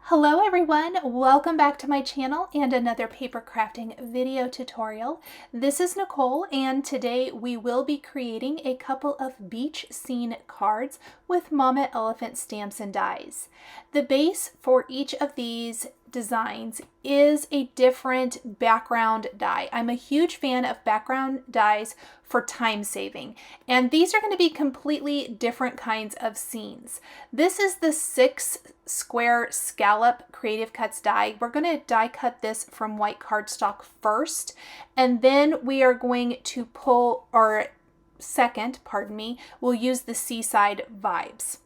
Hello everyone, welcome back to my channel and another paper crafting video tutorial. This is Nicole and today we will be creating a couple of beach scene cards with Mama Elephant stamps and dies. The base for each of these designs is a different background die. I'm a huge fan of background dies for time saving, and these are going to be completely different kinds of scenes. This is the 6 square scallop Creative Cuts die. We're going to die cut this from white cardstock first, and then we are going to pull, or second, pardon me, we'll use the Seaside vibes.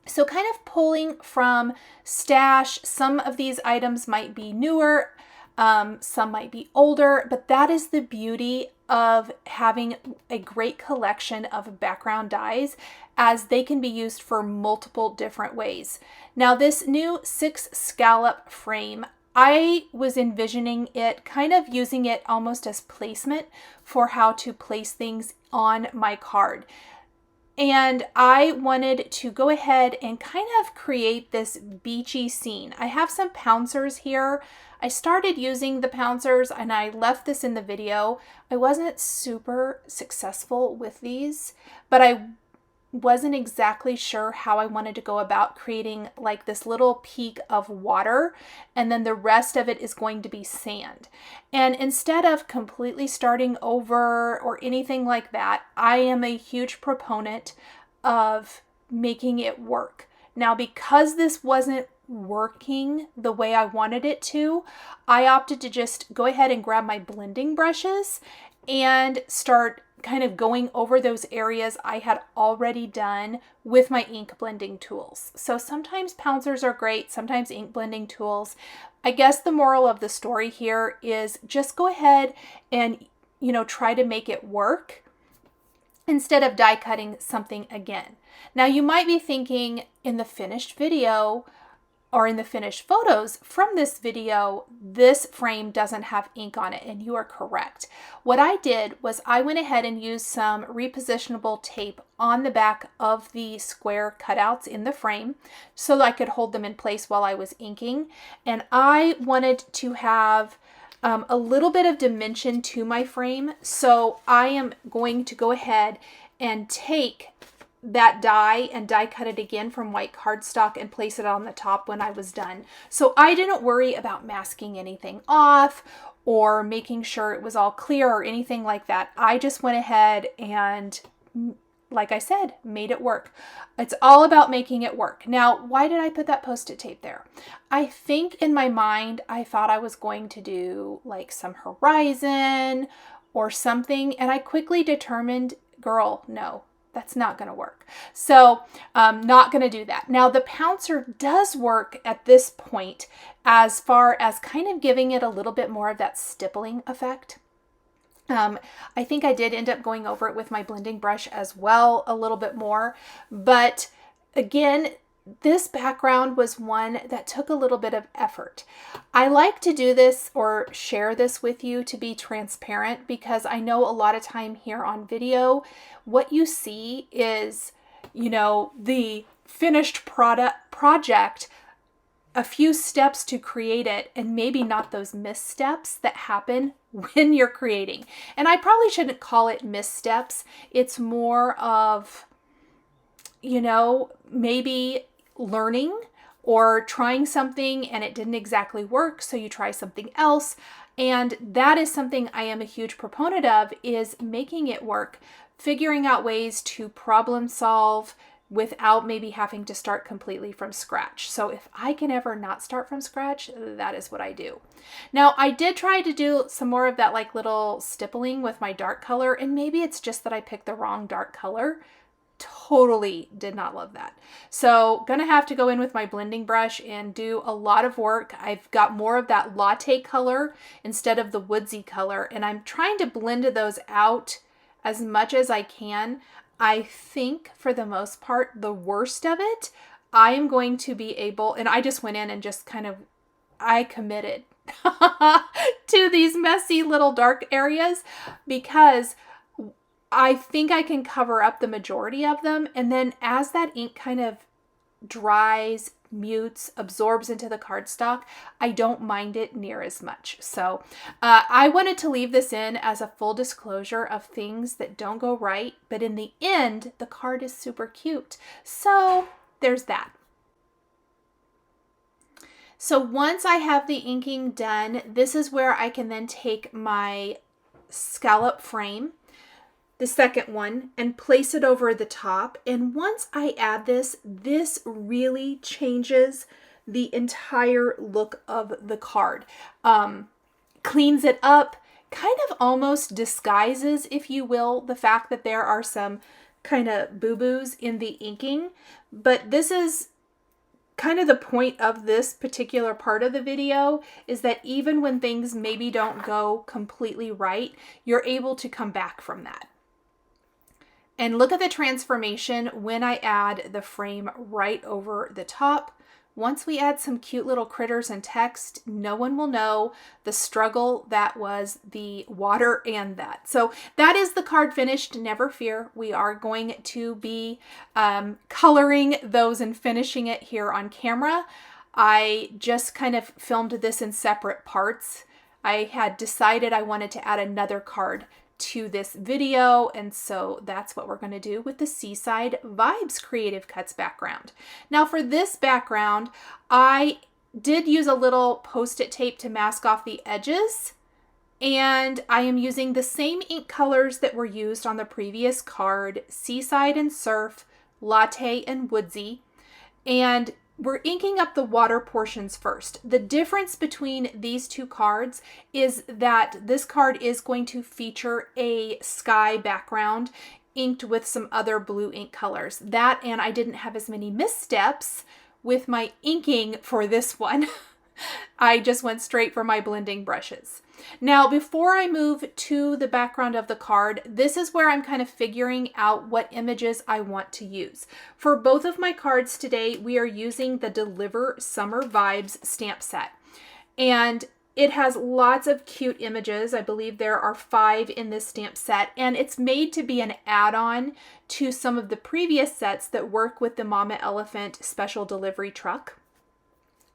So kind of pulling from stash, some of these items might be newer, some might be older, but that is the beauty of having a great collection of background dies, as they can be used for multiple different ways. Now this new 6 scallop frame, I was envisioning it kind of using it almost as placement for how to place things on my card. And I wanted to go ahead and kind of create this beachy scene. I have some pouncers here. I started using the pouncers and I left this in the video. I wasn't super successful with these, but I wasn't exactly sure how I wanted to go about creating like this little peak of water, and then the rest of it is going to be sand. And instead of completely starting over or anything like that, I am a huge proponent of making it work. Now, because this wasn't working the way I wanted it to, I opted to just go ahead and grab my blending brushes and start kind of going over those areas I had already done with my ink blending tools. So sometimes pouncers are great, sometimes ink blending tools. I guess the moral of the story here is just go ahead and, try to make it work instead of die cutting something again. Now you might be thinking, in the finished video, or in the finished photos from this video, this frame doesn't have ink on it, and you are correct. What I did was I went ahead and used some repositionable tape on the back of the square cutouts in the frame so that I could hold them in place while I was inking. And I wanted to have a little bit of dimension to my frame, so I am going to go ahead and take that die and die cut it again from white cardstock and place it on the top when I was done. So I didn't worry about masking anything off or making sure it was all clear or anything like that. I just went ahead and, like I said, made it work. It's all about making it work. Now, why did I put that Post-it tape there? I think in my mind, I thought I was going to do like some horizon or something, and I quickly determined, girl, no. That's not going to work. So not going to do that. Now the pouncer does work at this point as far as kind of giving it a little bit more of that stippling effect. I think I did end up going over it with my blending brush as well a little bit more. But again, this background was one that took a little bit of effort. I like to do this or share this with you to be transparent, because I know a lot of time here on video, what you see is, the finished project, a few steps to create it, and maybe not those missteps that happen when you're creating. And I probably shouldn't call it missteps. It's more of, maybe learning or trying something and it didn't exactly work, so you try something else. And that is something I am a huge proponent of, is making it work, figuring out ways to problem solve without maybe having to start completely from scratch. So if I can ever not start from scratch, that is what I do. Now I did try to do some more of that like little stippling with my dark color, and maybe it's just that I picked the wrong dark color. Totally did not love that. So gonna have to go in with my blending brush and do a lot of work. I've got more of that latte color instead of the woodsy color, and I'm trying to blend those out as much as I can. I think for the most part, the worst of it, I am going to be able, and I just went in and just kind of, I committed to these messy little dark areas, because I think I can cover up the majority of them. And then as that ink kind of dries mutes, absorbs into the cardstock, I don't mind it near as much. So I wanted to leave this in as a full disclosure of things that don't go right, but in the end, the card is super cute. So there's that. So once I have the inking done, this is where I can then take my scallop frame, the second one, and place it over the top. And once I add this, this really changes the entire look of the card. Cleans it up, kind of almost disguises, if you will, the fact that there are some kind of boo-boos in the inking. But this is kind of the point of this particular part of the video, is that even when things maybe don't go completely right, you're able to come back from that. And look at the transformation when I add the frame right over the top. Once we add some cute little critters and text, no one will know the struggle that was the water and that. So that is the card finished. Never fear. We are going to be coloring those and finishing it here on camera. I just kind of filmed this in separate parts. I had decided I wanted to add another card to this video, and so that's what we're going to do with the Seaside Vibes Creative Cuts background. Now for this background, I did use a little post-it tape to mask off the edges, and I am using the same ink colors that were used on the previous card, Seaside and Surf, Latte and Woodsy, and we're inking up the water portions first. The difference between these two cards is that this card is going to feature a sky background inked with some other blue ink colors. That, and I didn't have as many missteps with my inking for this one. I just went straight for my blending brushes. Now, before I move to the background of the card, this is where I'm kind of figuring out what images I want to use. For both of my cards today, we are using the Deliver Summer Vibes stamp set. And it has lots of cute images. I believe there are 5 in this stamp set, and it's made to be an add-on to some of the previous sets that work with the Mama Elephant special delivery truck.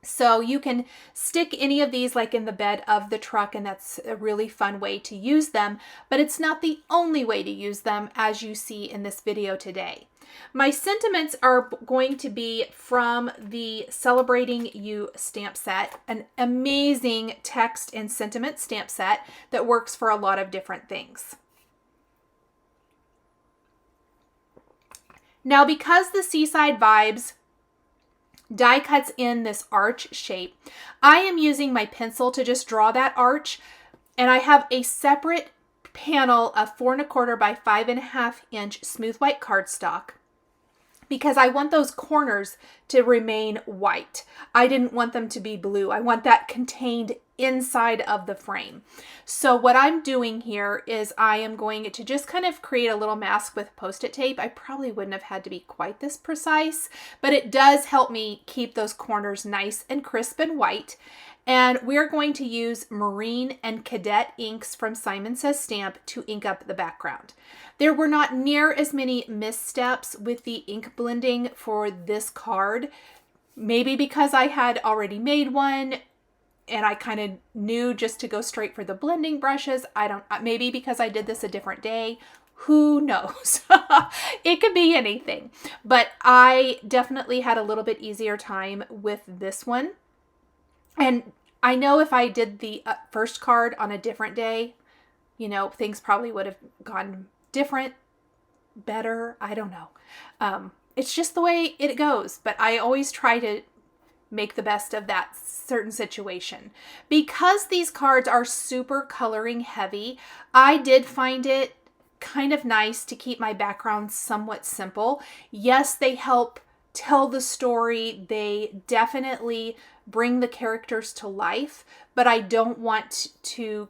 So you can stick any of these like in the bed of the truck, and that's a really fun way to use them, but it's not the only way to use them, as you see in this video today. My sentiments are going to be from the Celebrating You stamp set, an amazing text and sentiment stamp set that works for a lot of different things. Now, because the Seaside Vibes die cuts in this arch shape, I am using my pencil to just draw that arch, and I have a separate panel of 4 1/4 by 5 1/2 inch smooth white cardstock because I want those corners to remain white. I didn't want them to be blue. I want that contained inside of the frame. So what I'm doing here is I am going to just kind of create a little mask with Post-it tape. I probably wouldn't have had to be quite this precise, but it does help me keep those corners nice and crisp and white. And we're going to use Marine and Cadet inks from Simon Says Stamp to ink up the background. There were not near as many missteps with the ink blending for this card, maybe because I had already made one and I kind of knew just to go straight for the blending brushes. Maybe because I did this a different day. Who knows? It could be anything. But I definitely had a little bit easier time with this one. And I know if I did the first card on a different day, you know, things probably would have gone different, better. I don't know. It's just the way it goes. But I always try to make the best of that certain situation. Because these cards are super coloring heavy, I did find it kind of nice to keep my background somewhat simple. Yes, they help tell the story. They definitely bring the characters to life, but I don't want to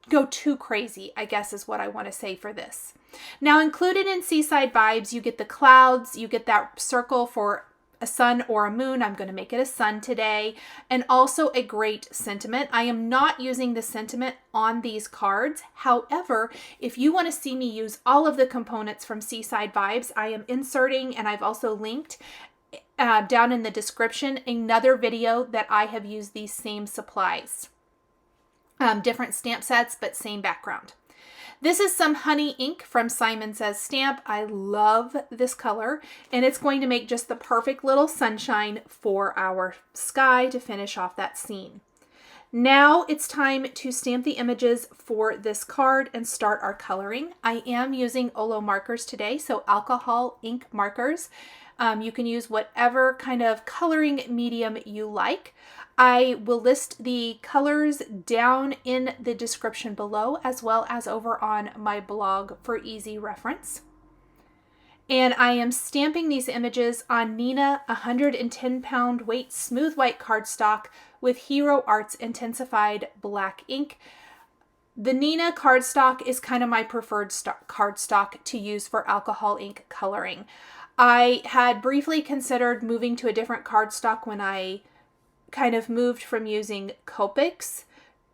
go too crazy, I guess is what I want to say for this. Now, included in Seaside Vibes, you get the clouds, you get that circle for a sun or a moon. I'm going to make it a sun today, and also a great sentiment. I am not using the sentiment on these cards. However, if you want to see me use all of the components from Seaside Vibes, I am inserting, and I've also linked down in the description another video that I have used these same supplies. Different stamp sets, but same background. This is some honey ink from Simon Says Stamp. I love this color, and it's going to make just the perfect little sunshine for our sky to finish off that scene. Now it's time to stamp the images for this card and start our coloring. I am using Olo markers today, so alcohol ink markers. You can use whatever kind of coloring medium you like. I will list the colors down in the description below, as well as over on my blog for easy reference. And I am stamping these images on Nina 110-pound weight smooth white cardstock with Hero Arts intensified black ink. The Nina cardstock is kind of my preferred cardstock to use for alcohol ink coloring. I had briefly considered moving to a different cardstock when I kind of moved from using Copics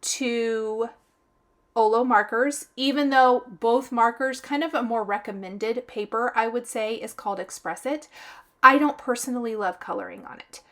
to Olo markers, even though both markers, kind of a more recommended paper, I would say, is called Express It. I don't personally love coloring on it.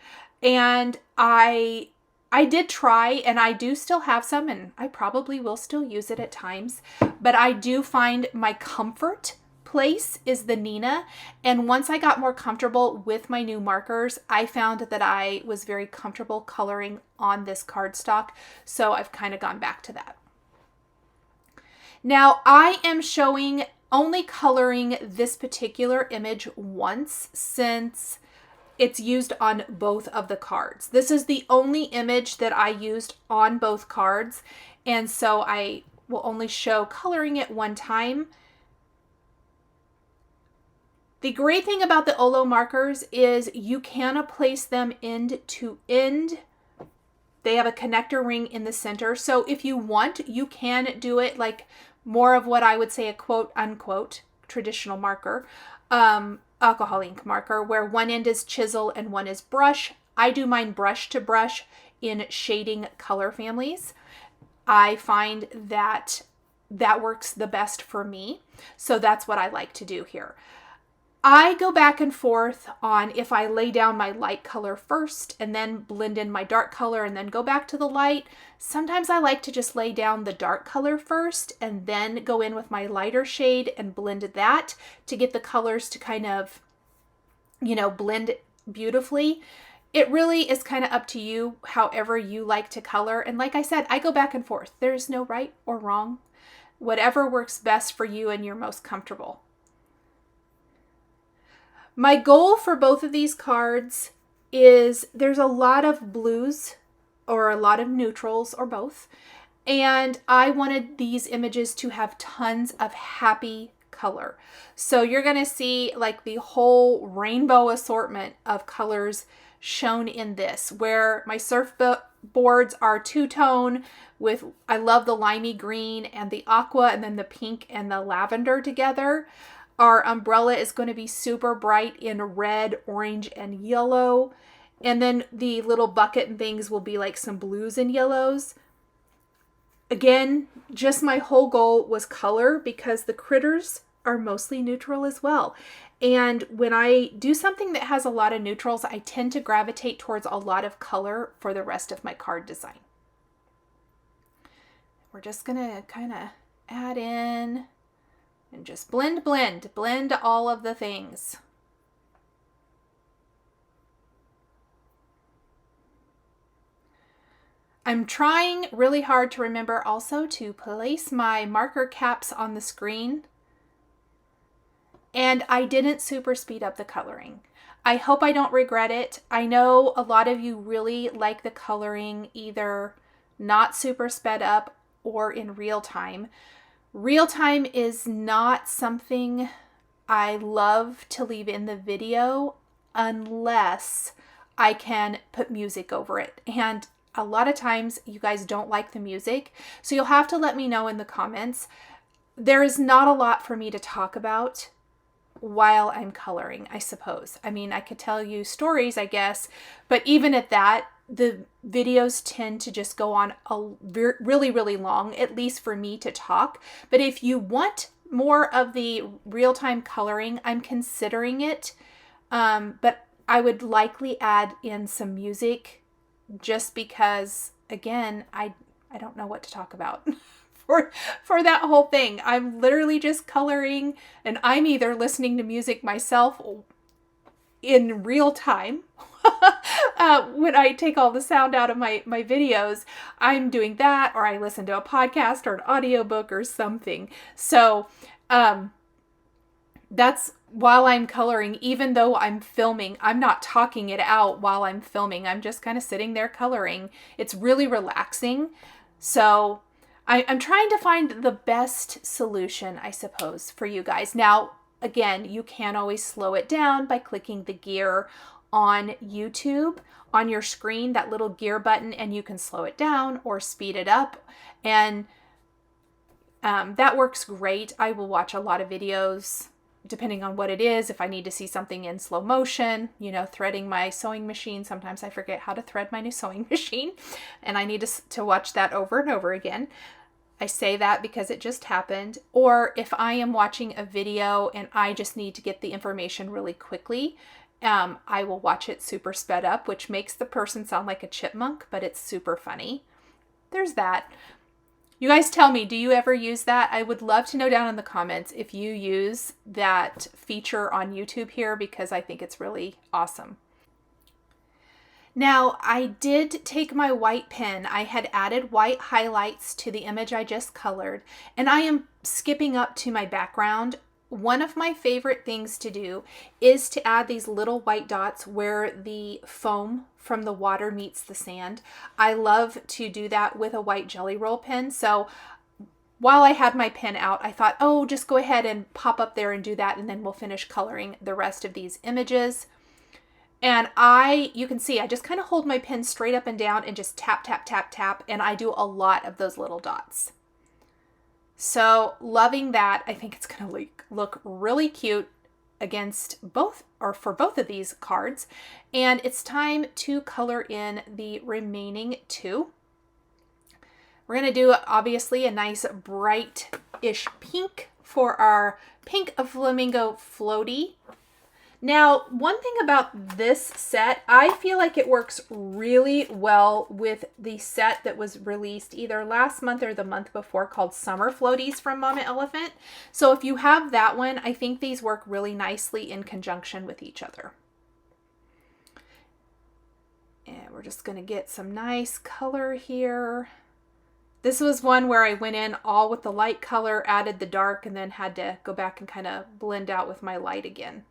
And I did try, and I do still have some, and I probably will still use it at times, but I do find my comfort place is the Nina. And once I got more comfortable with my new markers, I found that I was very comfortable coloring on this cardstock. So I've kind of gone back to that. Now I am showing only coloring this particular image once, since it's used on both of the cards. This is the only image that I used on both cards. And so I will only show coloring it one time. The great thing about the Olo markers is you can place them end to end. They have a connector ring in the center. So if you want, you can do it like more of what I would say a quote unquote traditional marker, alcohol ink marker, where one end is chisel and one is brush. I do mine brush to brush in shading color families. I find that that works the best for me. So that's what I like to do here. I go back and forth on if I lay down my light color first and then blend in my dark color and then go back to the light. Sometimes I like to just lay down the dark color first and then go in with my lighter shade and blend that to get the colors to kind of, blend beautifully. It really is kind of up to you, however you like to color. And like I said, I go back and forth. There's no right or wrong. Whatever works best for you and you're most comfortable. My goal for both of these cards is there's a lot of blues or a lot of neutrals or both. And I wanted these images to have tons of happy color. So you're going to see like the whole rainbow assortment of colors shown in this, where my surfboards are two-tone with, I love the limey green and the aqua and then the pink and the lavender together. Our umbrella is going to be super bright in red, orange, and yellow. And then the little bucket and things will be like some blues and yellows. Again, just my whole goal was color because the critters are mostly neutral as well. And when I do something that has a lot of neutrals, I tend to gravitate towards a lot of color for the rest of my card design. We're just going to kind of add in and just blend all of the things. I'm trying really hard to remember also to place my marker caps on the screen. And I didn't super speed up the coloring. I hope I don't regret it. I know a lot of you really like the coloring either not super sped up or in real time. Real time is not something I love to leave in the video unless I can put music over it. And a lot of times you guys don't like the music, so you'll have to let me know in the comments. There is not a lot for me to talk about while I'm coloring, I suppose. I mean, I could tell you stories, I guess, but even at that, the videos tend to just go on really, really long, at least for me to talk. But if you want more of the real-time coloring, I'm considering it. But I would likely add in some music just because, again, I don't know what to talk about for that whole thing. I'm literally just coloring, and I'm either listening to music myself in real time. When I take all the sound out of my videos, I'm doing that, or I listen to a podcast or an audiobook or something. So that's while I'm coloring. Even though I'm filming, I'm not talking it out while I'm filming. I'm just kind of sitting there coloring. It's really relaxing. So I'm trying to find the best solution, I suppose, for you guys. Now, again, you can always slow it down by clicking the gear on YouTube on your screen, that little gear button, and you can slow it down or speed it up. And that works great. I will watch a lot of videos depending on what it is. If I need to see something in slow motion, you know, threading my sewing machine, sometimes I forget how to thread my new sewing machine and I need to watch that over and over again. I say that because it just happened. Or if I am watching a video and I just need to get the information really quickly, I will watch it super sped up, which makes the person sound like a chipmunk, but it's super funny. There's that. You guys tell me, do you ever use that? I would love to know down in the comments if you use that feature on YouTube here, because I think it's really awesome. Now, I did take my white pen. I had added white highlights to the image I just colored, and I am skipping up to my background. One of my favorite things to do is to add these little white dots where the foam from the water meets the sand. I love to do that with a white Jelly Roll pen. So while I had my pen out, I thought, oh, just go ahead and pop up there and do that, and then we'll finish coloring the rest of these images. And you can see, I just kind of hold my pen straight up and down and just tap, tap, tap, tap, and I do a lot of those little dots. So loving that. I think it's going to look really cute against both, or for both of these cards. And it's time to color in the remaining two. We're going to do, obviously, a nice bright-ish pink for our Pink Flamingo Floaty. Now, one thing about this set, I feel like it works really well with the set that was released either last month or the month before, called Summer Floaties from Mama Elephant. So if you have that one, I think these work really nicely in conjunction with each other. And we're just going to get some nice color here. This was one where I went in all with the light color, added the dark, and then had to go back and kind of blend out with my light again.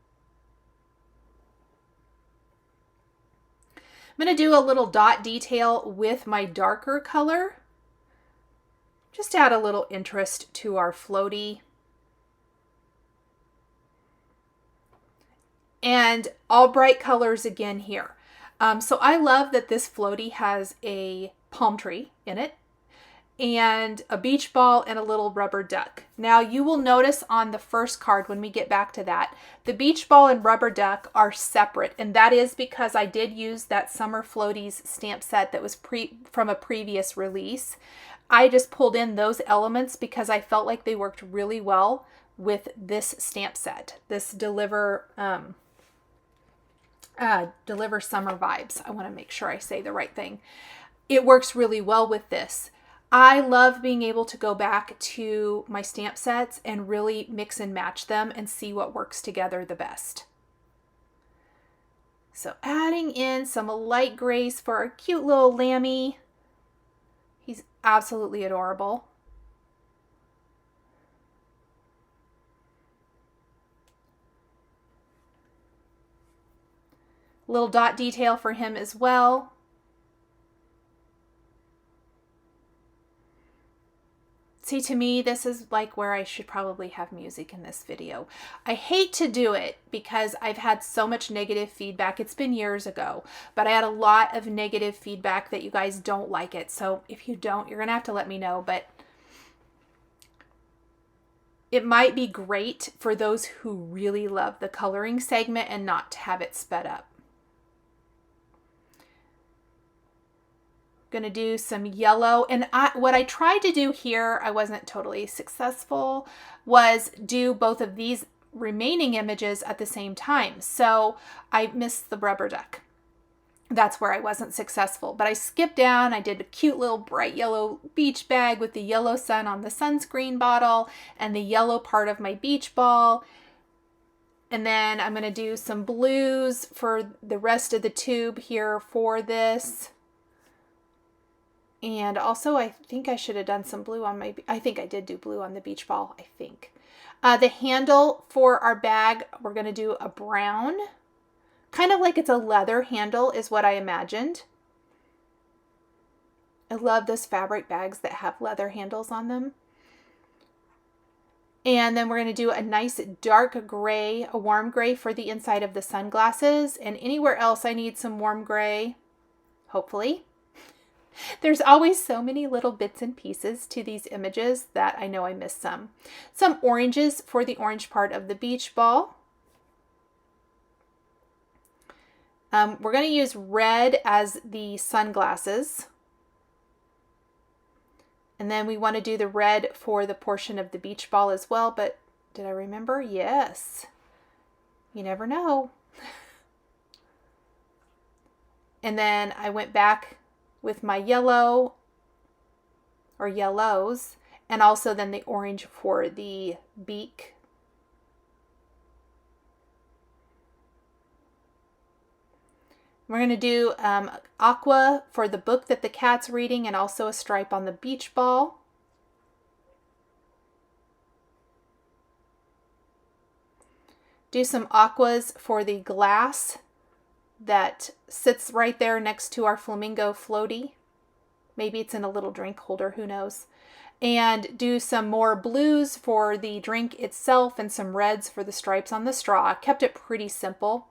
I'm going to do a little dot detail with my darker color. Just add a little interest to our floaty. And all bright colors again here. So I love that this floaty has a palm tree in it, and a beach ball and a little rubber duck. Now you will notice on the first card, when we get back to that, the beach ball and rubber duck are separate, and that is because I did use that Summer Floaties stamp set that was from a previous release. I just pulled in those elements because I felt like they worked really well with this stamp set, this Deliver Summer Vibes. I want to make sure I say the right thing. It works really well with this. I love being able to go back to my stamp sets and really mix and match them and see what works together the best. So adding in some light grays for our cute little lammy. He's absolutely adorable. Little dot detail for him as well. See, to me, this is like where I should probably have music in this video. I hate to do it because I've had so much negative feedback. It's been years ago, but I had a lot of negative feedback that you guys don't like it. So if you don't, you're going to have to let me know. But it might be great for those who really love the coloring segment and not to have it sped up. Going to do some yellow, and what I tried to do here, I wasn't totally successful, was do both of these remaining images at the same time. So I missed the rubber duck. That's where I wasn't successful. But I skipped down. I did a cute little bright yellow beach bag with the yellow sun on the sunscreen bottle and the yellow part of my beach ball. And then I'm going to do some blues for the rest of the tube here for this. And also I think I should have done some blue on I think I did do blue on the beach ball, I think. The handle for our bag, we're going to do a brown. Kind of like it's a leather handle is what I imagined. I love those fabric bags that have leather handles on them. And then we're going to do a nice dark gray, a warm gray for the inside of the sunglasses. And anywhere else I need some warm gray, hopefully. There's always so many little bits and pieces to these images that I know I missed some. Some oranges for the orange part of the beach ball. We're going to use red as the sunglasses. And then we want to do the red for the portion of the beach ball as well. But did I remember? Yes. You never know. And then I went back with my yellow or yellows and also then the orange for the beak. We're going to do aqua for the book that the cat's reading and also a stripe on the beach ball. Do some aquas for the glass that sits right there next to our flamingo floaty. Maybe it's in a little drink holder, who knows. And do some more blues for the drink itself and some reds for the stripes on the straw. I kept it pretty simple.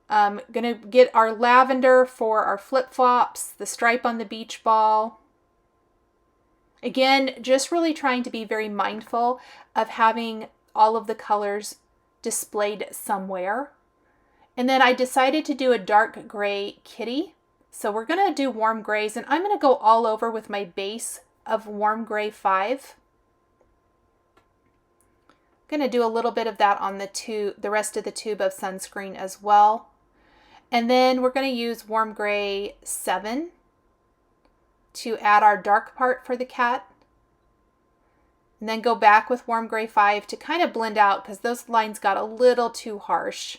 Gonna get our lavender for our flip-flops, the stripe on the beach ball. Again, just really trying to be very mindful of having all of the colors displayed somewhere. And then I decided to do a dark gray kitty. So we're gonna do warm grays and I'm gonna go all over with my base of warm gray 5. Gonna do a little bit of that on the rest of the tube of sunscreen as well. And then we're going to use warm gray 7 to add our dark part for the cat. And then go back with warm gray 5 to kind of blend out because those lines got a little too harsh.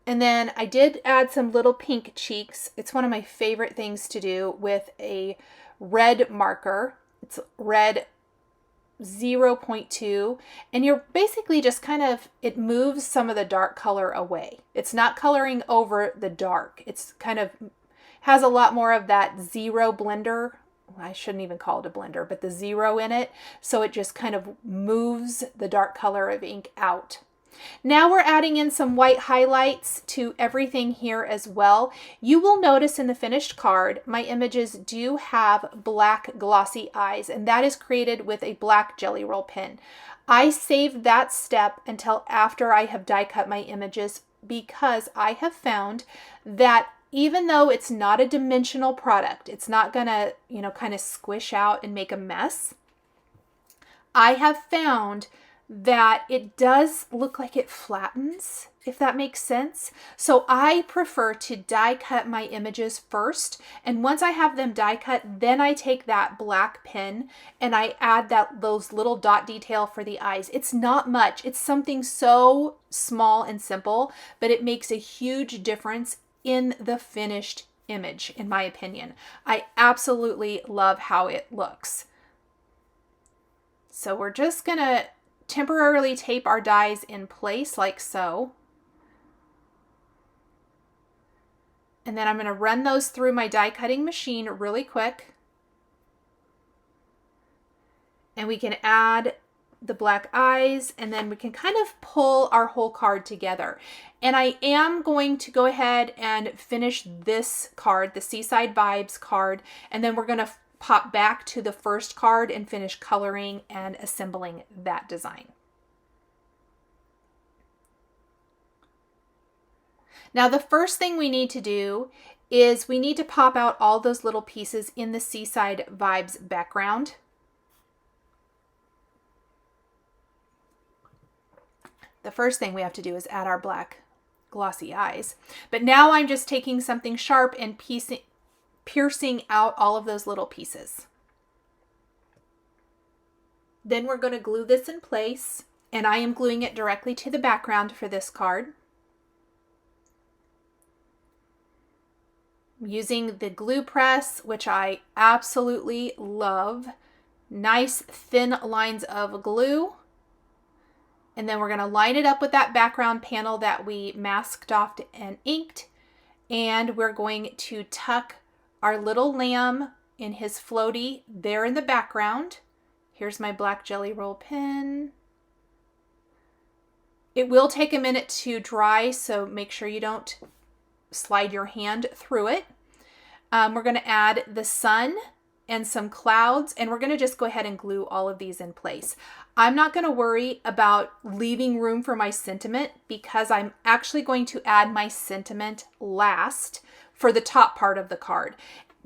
And then I did add some little pink cheeks. It's one of my favorite things to do with a red marker. It's red 0.2 and you're basically just kind of, it moves some of the dark color away. It's not coloring over the dark. It's kind of has a lot more of that zero blender. I shouldn't even call it a blender, but the zero in it. So it just kind of moves the dark color of ink out. Now we're adding in some white highlights to everything here as well. You will notice in the finished card, my images do have black glossy eyes, and that is created with a black Jelly Roll pen. I saved that step until after I have die cut my images because I have found that even though it's not a dimensional product, it's not gonna, kind of squish out and make a mess. I have found that it does look like it flattens, if that makes sense. So I prefer to die cut my images first. And once I have them die cut, then I take that black pen and I add those little dot detail for the eyes. It's not much. It's something so small and simple, but it makes a huge difference in the finished image, in my opinion. I absolutely love how it looks. So we're just gonna temporarily tape our dies in place like so. And then I'm going to run those through my die cutting machine really quick. And we can add the black eyes and then we can kind of pull our whole card together. And I am going to go ahead and finish this card, the Seaside Vibes card, and then we're going to pop back to the first card and finish coloring and assembling that design. Now the first thing we need to do is we need to pop out all those little pieces in the Seaside Vibes background. The first thing we have to do is add our black glossy eyes. But now I'm just taking something sharp and piercing out all of those little pieces. Then we're going to glue this in place, and I am gluing it directly to the background for this card. I'm using the glue press, which I absolutely love. Nice thin lines of glue. And then we're going to line it up with that background panel that we masked off and inked. And we're going to tuck our little lamb in his floaty there in the background. Here's my black jelly roll pen. It will take a minute to dry, so make sure you don't slide your hand through it. We're going to add the sun and some clouds, and we're going to just go ahead and glue all of these in place. I'm not going to worry about leaving room for my sentiment because I'm actually going to add my sentiment last for the top part of the card.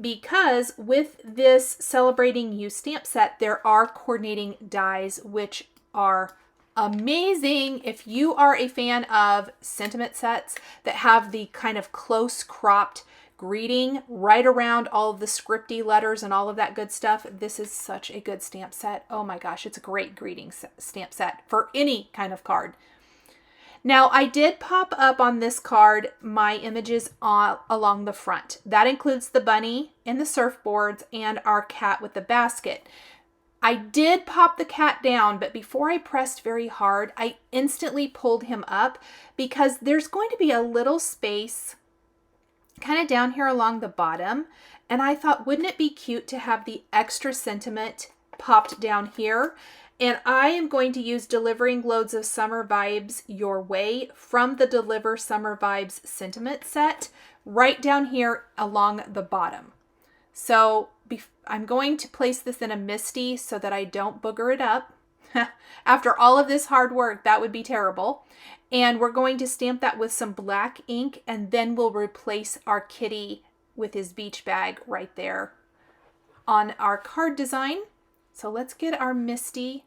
Because with this Celebrating You stamp set, there are coordinating dies, which are amazing. If you are a fan of sentiment sets that have the kind of close cropped greeting right around all of the scripty letters and all of that good stuff, this is such a good stamp set. Oh my gosh, it's a great greeting stamp set for any kind of card. Now, I did pop up on this card my images along the front. That includes the bunny and the surfboards and our cat with the basket. I did pop the cat down, but before I pressed very hard, I instantly pulled him up because there's going to be a little space kind of down here along the bottom. And I thought, wouldn't it be cute to have the extra sentiment popped down here? And I am going to use Delivering Loads of Summer Vibes Your Way from the Deliver Summer Vibes sentiment set right down here along the bottom. So I'm going to place this in a Misty so that I don't booger it up. After all of this hard work, that would be terrible. And we're going to stamp that with some black ink, and then we'll replace our kitty with his beach bag right there on our card design. So let's get our Misty,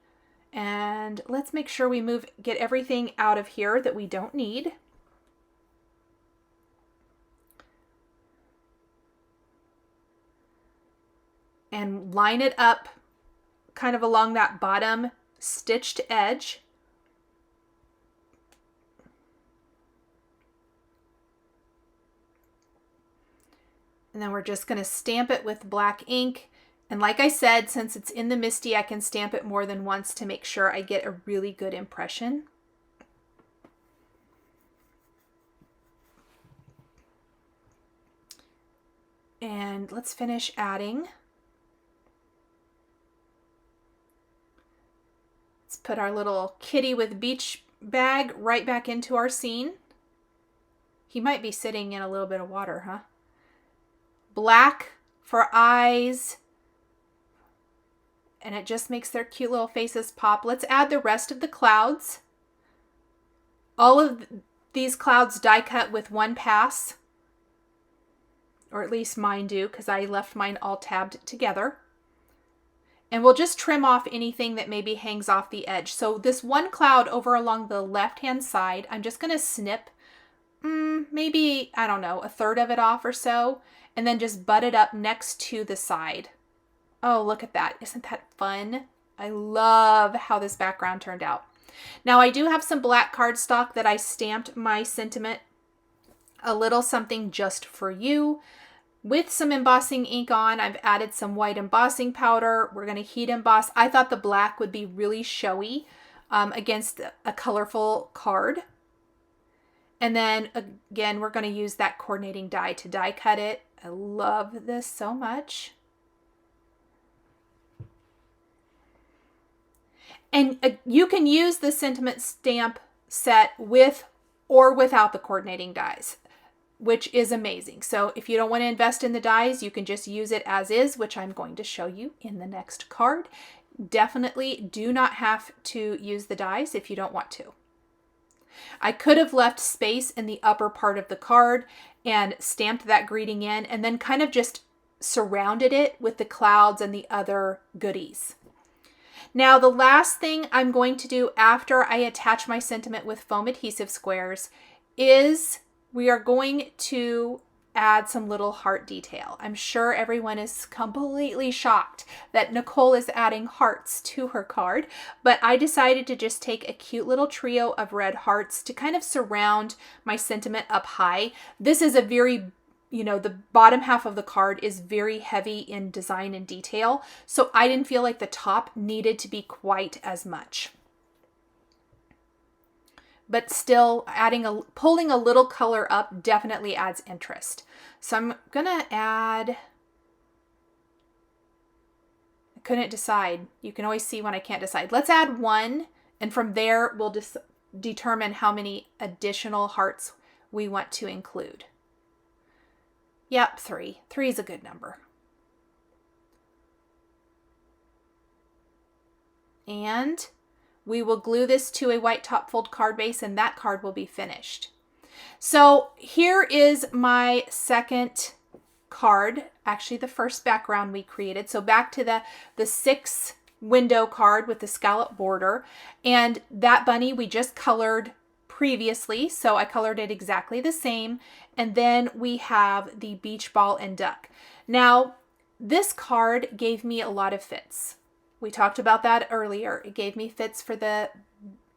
and let's make sure we get everything out of here that we don't need. And line it up kind of along that bottom stitched edge. And then we're just going to stamp it with black ink. And like I said, since it's in the Misty, I can stamp it more than once to make sure I get a really good impression. And let's finish adding. Let's put our little kitty with beach bag right back into our scene. He might be sitting in a little bit of water, huh? Black for eyes. And it just makes their cute little faces pop. Let's add the rest of the clouds. All of these clouds die cut with one pass. Or at least mine do, because I left mine all tabbed together. And we'll just trim off anything that maybe hangs off the edge. So this one cloud over along the left-hand side, I'm just going to snip maybe, I don't know, a third of it off or so. And then just butt it up next to the side. Oh, look at that. Isn't that fun? I love how this background turned out. Now I do have some black cardstock that I stamped my sentiment, a little something just for you, with some embossing ink on. I've added some white embossing powder. We're going to heat emboss. I thought the black would be really showy against a colorful card. And then again, we're going to use that coordinating die to die cut it. I love this so much. And you can use the sentiment stamp set with or without the coordinating dies, which is amazing. So if you don't want to invest in the dies, you can just use it as is, which I'm going to show you in the next card. Definitely do not have to use the dies if you don't want to. I could have left space in the upper part of the card and stamped that greeting in, and then kind of just surrounded it with the clouds and the other goodies. Now, the last thing I'm going to do after I attach my sentiment with foam adhesive squares is we are going to add some little heart detail. I'm sure everyone is completely shocked that Nicole is adding hearts to her card, but I decided to just take a cute little trio of red hearts to kind of surround my sentiment up high. This is a very, the bottom half of the card is very heavy in design and detail, so I didn't feel like the top needed to be quite as much. But still pulling a little color up definitely adds interest. So I'm gonna add, I couldn't decide. You can always see when I can't decide. Let's add 1, and from there we'll determine how many additional hearts we want to include. Yep, 3. 3 is a good number. And we will glue this to a white top fold card base, and that card will be finished. So here is my second card, actually the first background we created. So back to the 6 window card with the scallop border, and that bunny we just colored previously, so I colored it exactly the same. And then we have the beach ball and duck. Now, this card gave me a lot of fits. We talked about that earlier. It gave me fits for the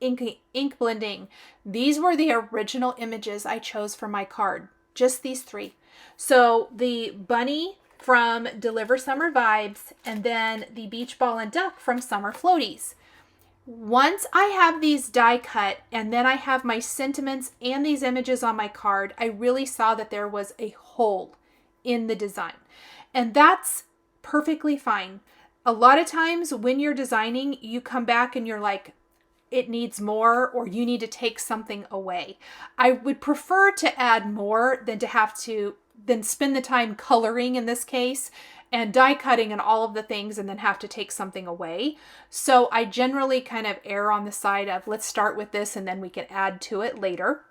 ink blending. These were the original images I chose for my card, just these 3. So the bunny from Deliver Summer Vibes, and then the beach ball and duck from Summer Floaties. Once I have these die cut and then I have my sentiments and these images on my card, I really saw that there was a hole in the design. And that's perfectly fine. A lot of times when you're designing, you come back and you're like, it needs more, or you need to take something away. I would prefer to add more than than spend the time coloring in this case and die cutting and all of the things and then have to take something away. So I generally kind of err on the side of let's start with this and then we can add to it later.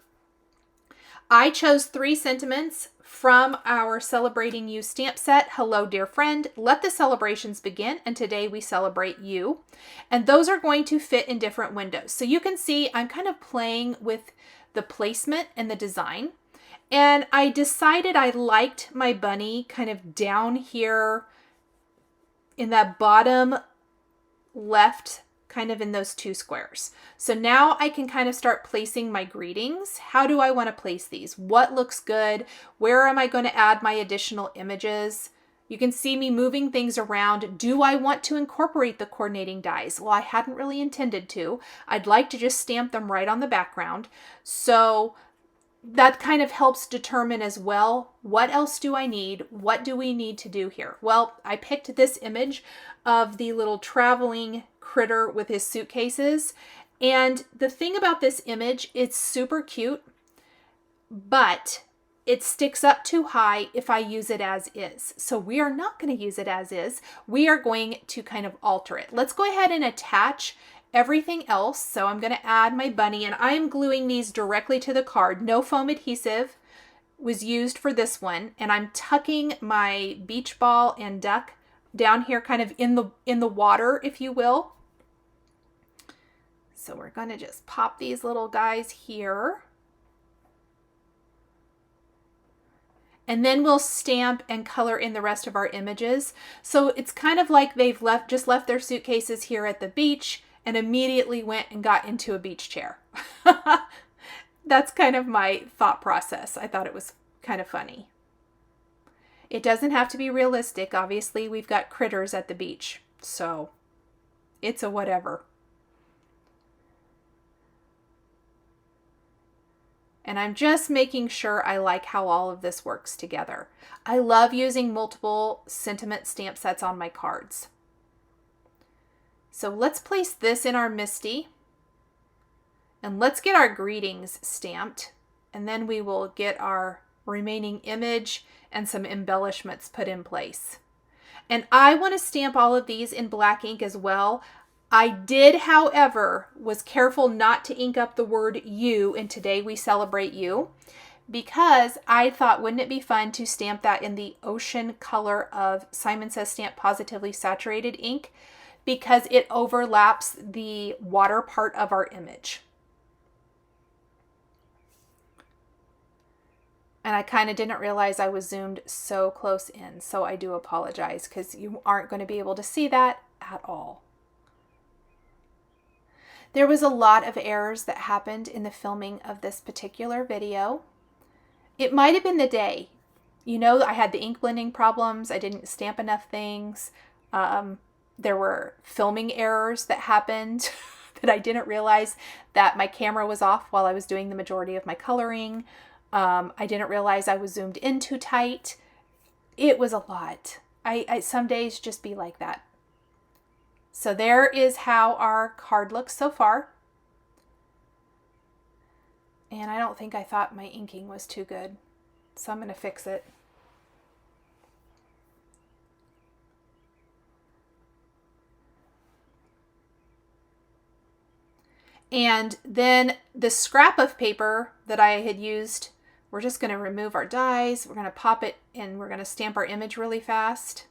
I chose 3 sentiments from our Celebrating You stamp set. Hello, dear friend. Let the celebrations begin, and today we celebrate you. And those are going to fit in different windows. So you can see I'm kind of playing with the placement and the design. And I decided I liked my bunny kind of down here in that bottom left, kind of in those 2 squares. So now I can kind of start placing my greetings. How do I want to place these? What looks good? Where am I going to add my additional images? You can see me moving things around. Do I want to incorporate the coordinating dies? Well, I hadn't really intended to. I'd like to just stamp them right on the background. So that kind of helps determine as well, what else do I need? What do we need to do here? Well, I picked this image of the little traveling critter with his suitcases. And the thing about this image, it's super cute, but it sticks up too high if I use it as is. So we are not going to use it as is. We are going to kind of alter it. Let's go ahead and attach everything else. So I'm going to add my bunny, and I'm gluing these directly to the card. No foam adhesive was used for this one. And I'm tucking my beach ball and duck down here kind of in the water, if you will. So we're going to just pop these little guys here. And then we'll stamp and color in the rest of our images. So it's kind of like they've just left their suitcases here at the beach and immediately went and got into a beach chair. That's kind of my thought process. I thought it was kind of funny. It doesn't have to be realistic. Obviously, we've got critters at the beach, so it's a whatever. And I'm just making sure I like how all of this works together. I love using multiple sentiment stamp sets on my cards. So let's place this in our Misty. And let's get our greetings stamped. And then we will get our remaining image and some embellishments put in place. And I want to stamp all of these in black ink as well. I did, however, was careful not to ink up the word you in Today We Celebrate You, because I thought, wouldn't it be fun to stamp that in the ocean color of Simon Says Stamp Positively Saturated ink, because it overlaps the water part of our image. And I kind of didn't realize I was zoomed so close in, so I do apologize, because you aren't going to be able to see that at all. There was a lot of errors that happened in the filming of this particular video. It might have been the day. You know, I had the ink blending problems. I didn't stamp enough things. There were filming errors that happened that I didn't realize that my camera was off while I was doing the majority of my coloring. I didn't realize I was zoomed in too tight. It was a lot. I some days just be like that. So there is how our card looks so far. And I don't think I thought my inking was too good, so I'm going to fix it. And then the scrap of paper that I had used, we're just going to remove our dies. We're going to pop it and we're going to stamp our image really fast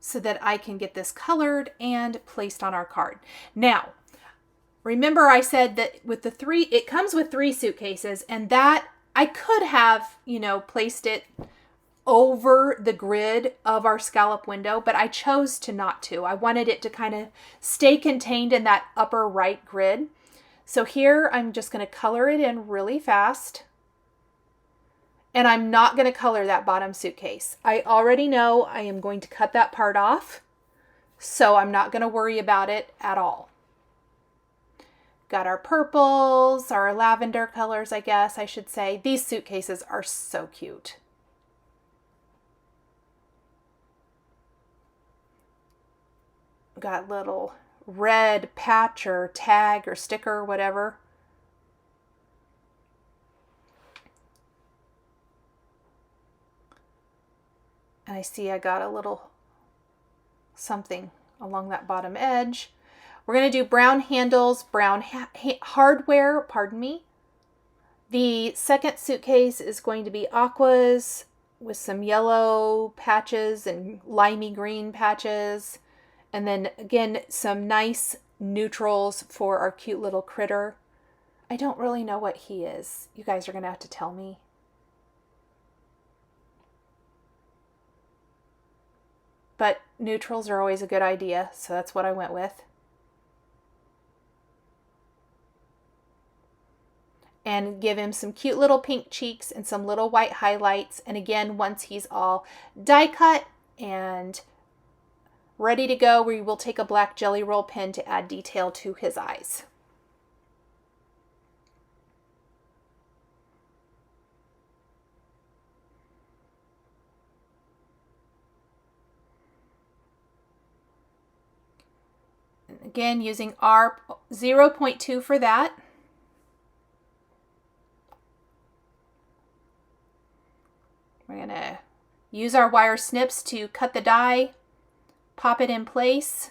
so that I can get this colored and placed on our card. Now, remember I said that with the three, it comes with 3 suitcases, and that I could have, you know, placed it over the grid of our scallop window, but I chose to not to. I wanted it to kind of stay contained in that upper right grid. So here I'm just going to color it in really fast. And I'm not going to color that bottom suitcase. I already know I am going to cut that part off, so I'm not going to worry about it at all. Got our purples, our lavender colors, I guess I should say. These suitcases are so cute. Got little red patch or tag or sticker or whatever. And I see I got a little something along that bottom edge. We're going to do brown handles, brown hardware, pardon me. The second suitcase is going to be aquas with some yellow patches and limey green patches. And then again, some nice neutrals for our cute little critter. I don't really know what he is. You guys are going to have to tell me. But neutrals are always a good idea, so that's what I went with. And give him some cute little pink cheeks and some little white highlights. And again, once he's all die cut and ready to go, we will take a black jelly roll pen to add detail to his eyes. And again, using our 0.2 for that. We're going to use our wire snips to cut the die, pop it in place,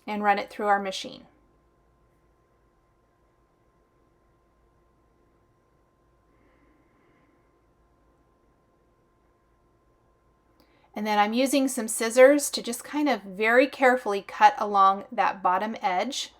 and run it through our machine. And then I'm using some scissors to just kind of very carefully cut along that bottom edge.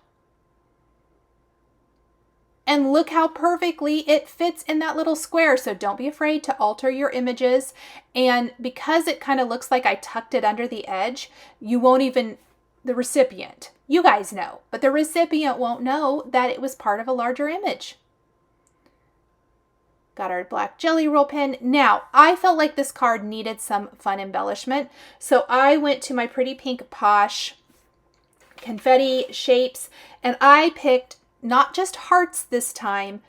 And look how perfectly it fits in that little square. So don't be afraid to alter your images. And because it kind of looks like I tucked it under the edge, you won't even, the recipient, you guys know, but the recipient won't know that it was part of a larger image. Got our black jelly roll pen. Now, I felt like this card needed some fun embellishment. So I went to my Pretty Pink Posh confetti shapes, and I picked not just hearts this time,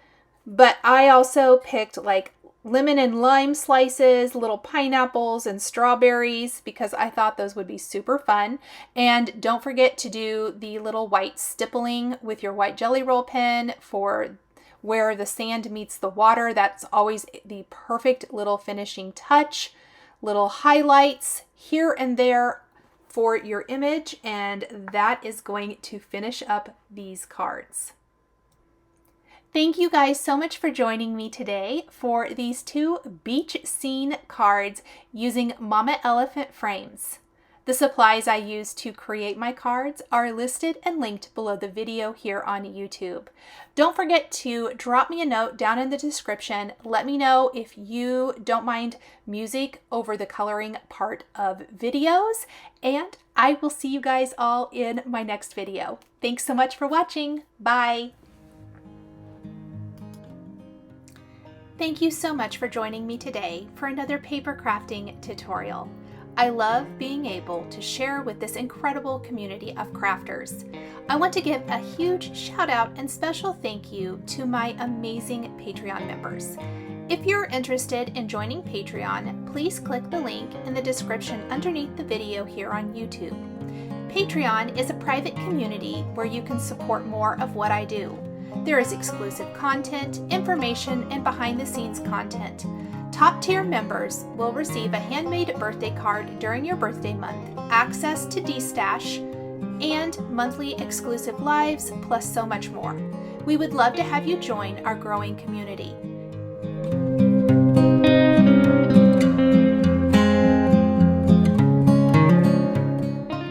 but I also picked like lemon and lime slices, little pineapples and strawberries, because I thought those would be super fun. And don't forget to do the little white stippling with your white jelly roll pen for where the sand meets the water. That's always the perfect little finishing touch. Little highlights here and there for your image, and that is going to finish up these cards. Thank you guys so much for joining me today for these 2 beach scene cards using Mama Elephant frames. The supplies I used to create my cards are listed and linked below the video here on YouTube. Don't forget to drop me a note down in the description. Let me know if you don't mind music over the coloring part of videos, and I will see you guys all in my next video. Thanks so much for watching. Bye. Thank you so much for joining me today for another paper crafting tutorial. I love being able to share with this incredible community of crafters. I want to give a huge shout out and special thank you to my amazing Patreon members. If you're interested in joining Patreon, please click the link in the description underneath the video here on YouTube. Patreon is a private community where you can support more of what I do. There is exclusive content, information, and behind-the-scenes content. Top-tier members will receive a handmade birthday card during your birthday month, access to D-Stash, and monthly exclusive lives, plus so much more. We would love to have you join our growing community.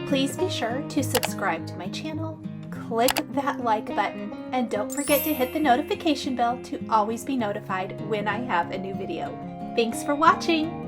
Please be sure to subscribe to my channel, click that like button, and don't forget to hit the notification bell to always be notified when I have a new video. Thanks for watching!